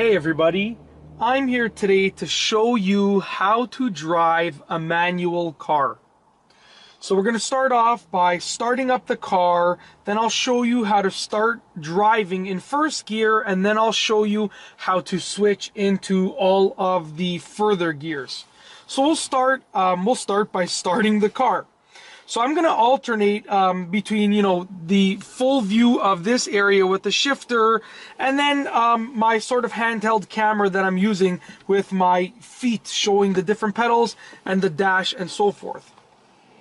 Hey everybody, I'm here today to show you how to drive a manual car. So we're going to start off by starting up the car, then I'll show you how to start driving in first gear, and then I'll show you how to switch into all of the further gears. So we'll start by starting the car. So I'm going to alternate between, the full view of this area with the shifter and then my sort of handheld camera that I'm using with my feet showing the different pedals and the dash and so forth.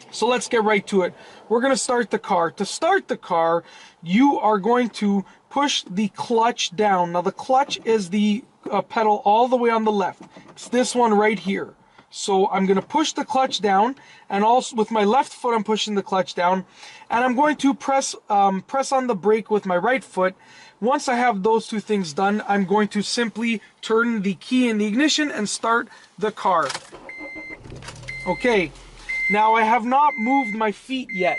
So let's get right to it. We're going to start the car. To start the car, you are going to push the clutch down. Now the clutch is the pedal all the way on the left. It's this one right here. So I'm going to push the clutch down, and also with my left foot I'm pushing the clutch down, and I'm going to press on the brake with my right foot. Once I have those two things done, I'm going to simply turn the key in the ignition and start the car. Okay, now I have not moved my feet yet.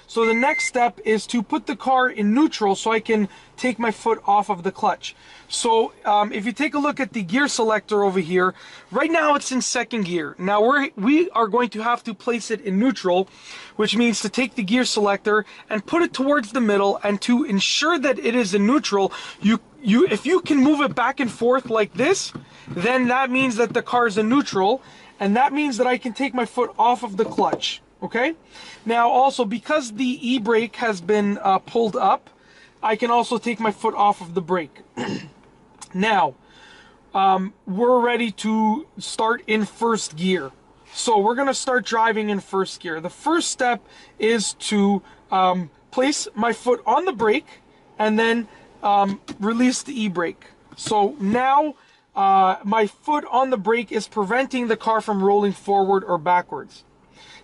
So the next step is to put the car in neutral so I can take my foot off of the clutch. So if you take a look at the gear selector over here, right now it's in second gear. Now we are going to have to place it in neutral, which means to take the gear selector and put it towards the middle, and to ensure that it is in neutral, if you can move it back and forth like this, then that means that the car is in neutral, and that means that I can take my foot off of the clutch. Okay, now also because the e-brake has been pulled up, I can also take my foot off of the brake. Now, we're ready to start in first gear. So we're going to start driving in first gear. The first step is to place my foot on the brake and then release the e-brake. So now my foot on the brake is preventing the car from rolling forward or backwards.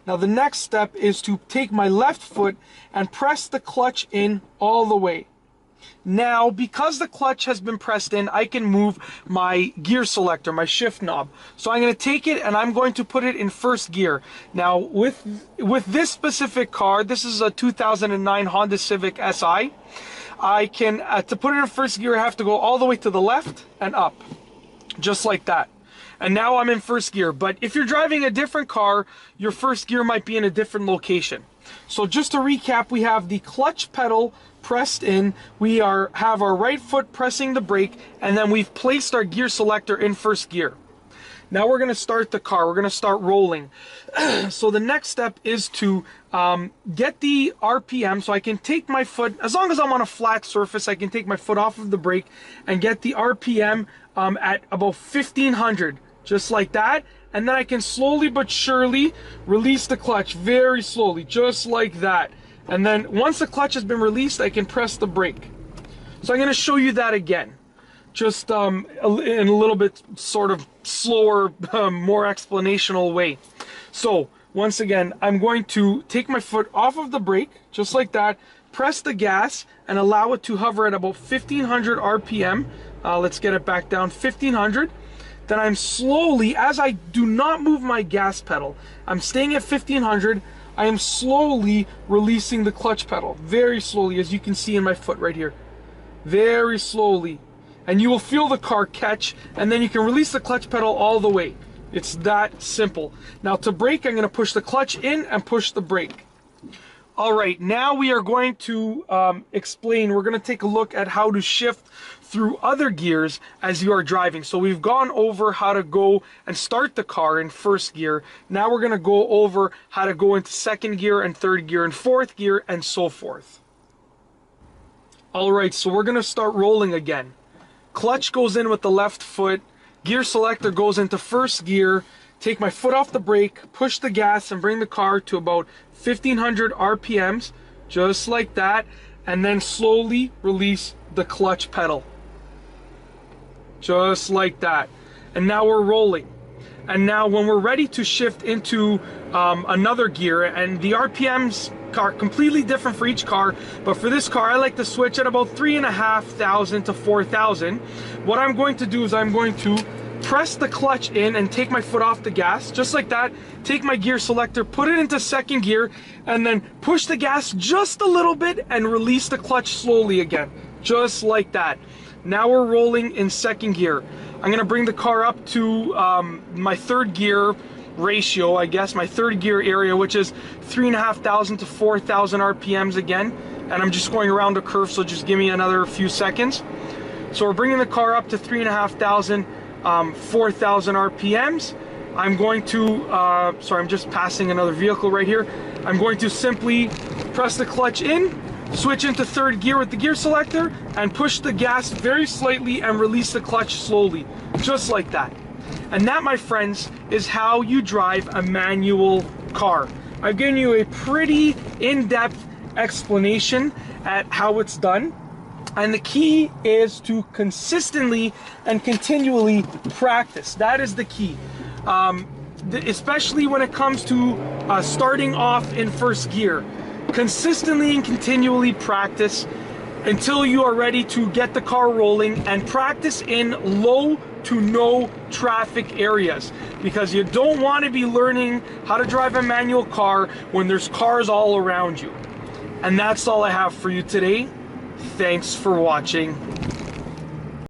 Now the next step is to take my left foot and press the clutch in all the way. Now, because the clutch has been pressed in, I can move my gear selector, my shift knob. So I'm going to take it and I'm going to put it in first gear. Now, with this specific car, this is a 2009 Honda Civic Si, I can, to put it in first gear, I have to go all the way to the left and up, just like that. And now I'm in first gear. But if you're driving a different car, your first gear might be in a different location. So just to recap, we have the clutch pedal pressed in, we have our right foot pressing the brake, and then we've placed our gear selector in first gear. Now we're going to start the car. We're going to start rolling. So the next step is to get the RPM, so I can take my foot, as long as I'm on a flat surface, I can take my foot off of the brake and get the RPM at about 1500. Just like that, and then I can slowly but surely release the clutch, very slowly, just like that. And then once the clutch has been released, I can press the brake. So I'm going to show you that again, just in a little bit sort of slower, more explanational way. So once again, I'm going to take my foot off of the brake, just like that, press the gas, and allow it to hover at about 1500 RPM. Let's get it back down, 1500. Then I'm slowly, as I do not move my gas pedal, I'm staying at 1500, I am slowly releasing the clutch pedal, very slowly, as you can see in my foot right here, very slowly. And you will feel the car catch, and then you can release the clutch pedal all the way. It's that simple. Now to brake, I'm going to push the clutch in and push the brake. All right, now we are going to explain, we're going to take a look at how to shift through other gears as you are driving. So we've gone over how to go and start the car in first gear. Now we're going to go over how to go into second gear and third gear and fourth gear and so forth. All right, so we're going to start rolling again. Clutch goes in with the left foot, gear selector goes into first gear, take my foot off the brake, push the gas, and bring the car to about 1500 RPMs, just like that, and then slowly release the clutch pedal. Just like that. And now we're rolling. And now when we're ready to shift into another gear, and the RPMs are completely different for each car, but for this car I like to switch at about 3,500 to 4,000. What I'm going to do is I'm going to press the clutch in and take my foot off the gas, just like that, take my gear selector, put it into second gear, and then push the gas just a little bit and release the clutch slowly again, just like that. Now we're rolling in second gear. I'm gonna bring the car up to my third gear ratio, I guess, my third gear area, which is 3,500 to 4,000 RPMs again. And I'm just going around a curve, so just give me another few seconds. So we're bringing the car up to 3,500, 4,000 RPMs. I'm going to, sorry, I'm just passing another vehicle right here. I'm going to simply press the clutch in, switch into third gear with the gear selector, and push the gas very slightly and release the clutch slowly, just like that. And that, my friends, is how you drive a manual car. I've given you a pretty in-depth explanation at how it's done. And the key is to consistently and continually practice. That is the key. Especially when it comes to starting off in first gear. Consistently and continually practice until you are ready to get the car rolling, and practice in low to no traffic areas, because you don't want to be learning how to drive a manual car when there's cars all around you. And that's all I have for you today. Thanks for watching.